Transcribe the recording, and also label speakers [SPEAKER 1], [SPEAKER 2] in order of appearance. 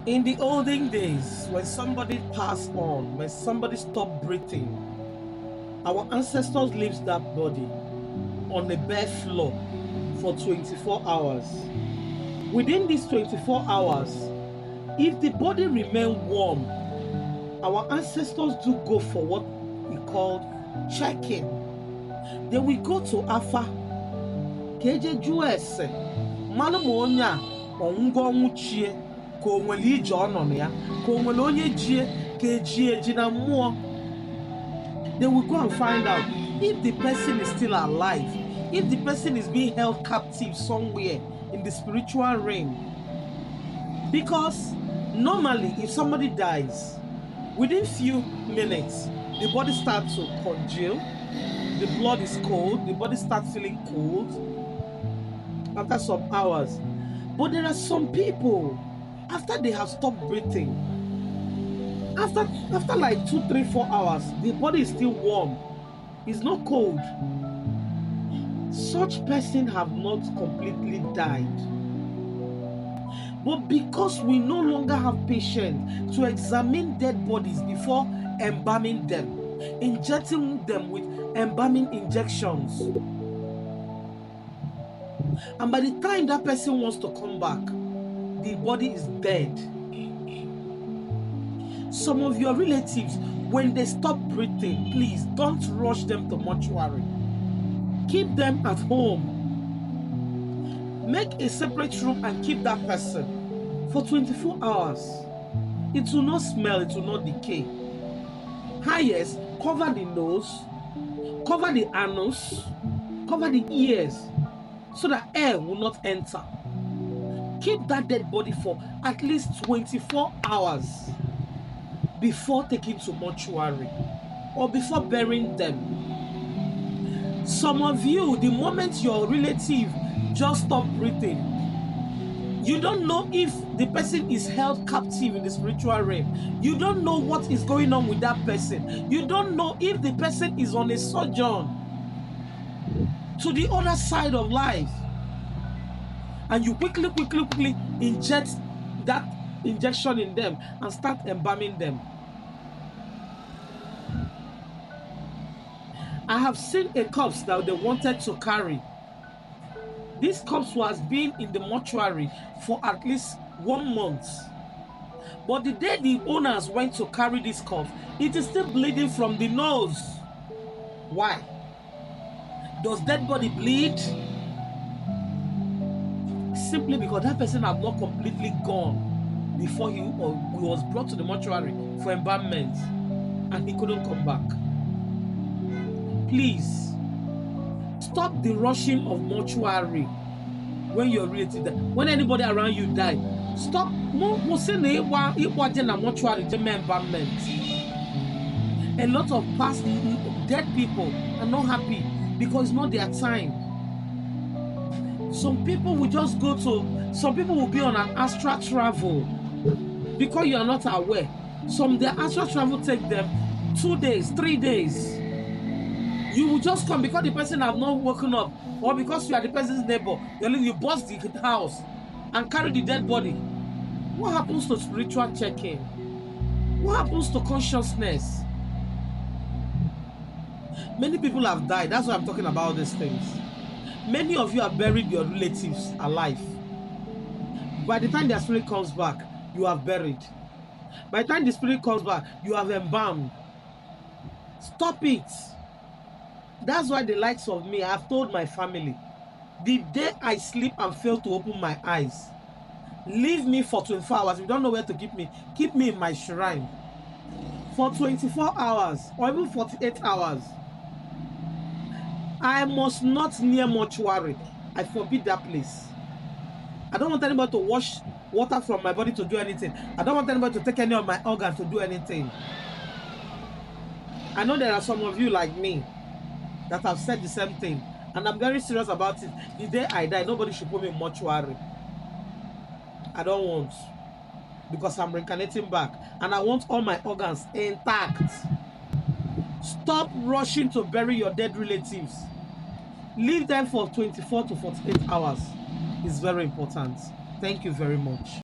[SPEAKER 1] In the olden days, when somebody passed on, when somebody stopped breathing, our ancestors left that body on the bare floor for 24 hours. Within these 24 hours, if the body remained warm, our ancestors do go for what we call check-in. Then we go to Afa, keje juese, malamonya, ongo muchie, ko nweli ije ọnọ ya, ko nweli onye jie, ka ejie jina mmụọ. Then we go and find out if the person is still alive, if the person is being held captive somewhere in the spiritual realm. Because normally, if somebody dies, within few minutes, the body starts to congeal, the blood is cold, the body starts feeling cold after some hours. But there are some people, after they have stopped breathing, after like 2, 3, 4 hours, the body is still warm. It's not cold. Such person have not completely died. But because we no longer have patience to examine dead bodies before embalming them, injecting them with embalming injections, and by the time that person wants to come back, the body is dead. Some of your relatives, when they stop breathing, please don't rush them to mortuary. Keep them at home. Make a separate room and keep that person for 24 hours. It will not smell, it will not decay. Highest, cover the nose, cover the anus, cover the ears, so that air will not enter. Keep that dead body for at least 24 hours before taking to mortuary or before burying them. Some of you, the moment your relative just stop breathing, you don't know if the person is held captive in the spiritual realm. You don't know what is going on with that person. You don't know if the person is on a sojourn to the other side of life. And you quickly inject that injection in them and start embalming them. I have seen a corpse that they wanted to carry. This corpse was being in the mortuary for at least 1 month. But the day the owners went to carry this corpse, it is still bleeding from the nose. Why? Does dead body bleed? Simply because that person had not completely gone before he was brought to the mortuary for embalmment and he couldn't come back. Please, stop the rushing of mortuary when your relative died. When anybody around you died, stop. Mortuary embalmment. A lot of past dead people are not happy because it's not their time. Some people will just go to, some people will be on an astral travel because you are not aware. Their astral travel take them 2 days, 3 days. You will just come because the person have not woken up, or because you are the person's neighbor. You bust the house and carry the dead body. What happens to spiritual check-in? What happens to consciousness? Many people have died. That's why I'm talking about these things. Many of you have buried your relatives alive. By the time their spirit comes back, you have buried. By the time the spirit comes back, you have embalmed. Stop it. That's why the likes of me, I've told my family, the day I sleep and fail to open my eyes, leave me for 24 hours. If you don't know where to keep me in my shrine for 24 hours or even 48 hours. I must not near mortuary. I forbid that place. I don't want anybody to wash water from my body to do anything. I don't want anybody to take any of my organs to do anything. I know there are some of you like me that have said the same thing, and I'm very serious about it. The day I die, nobody should put me in mortuary. I don't want, because I'm reincarnating back, and I want all my organs intact. Stop rushing to bury your dead relatives. Leave them for 24 to 48 hours. It's very important. Thank you very much.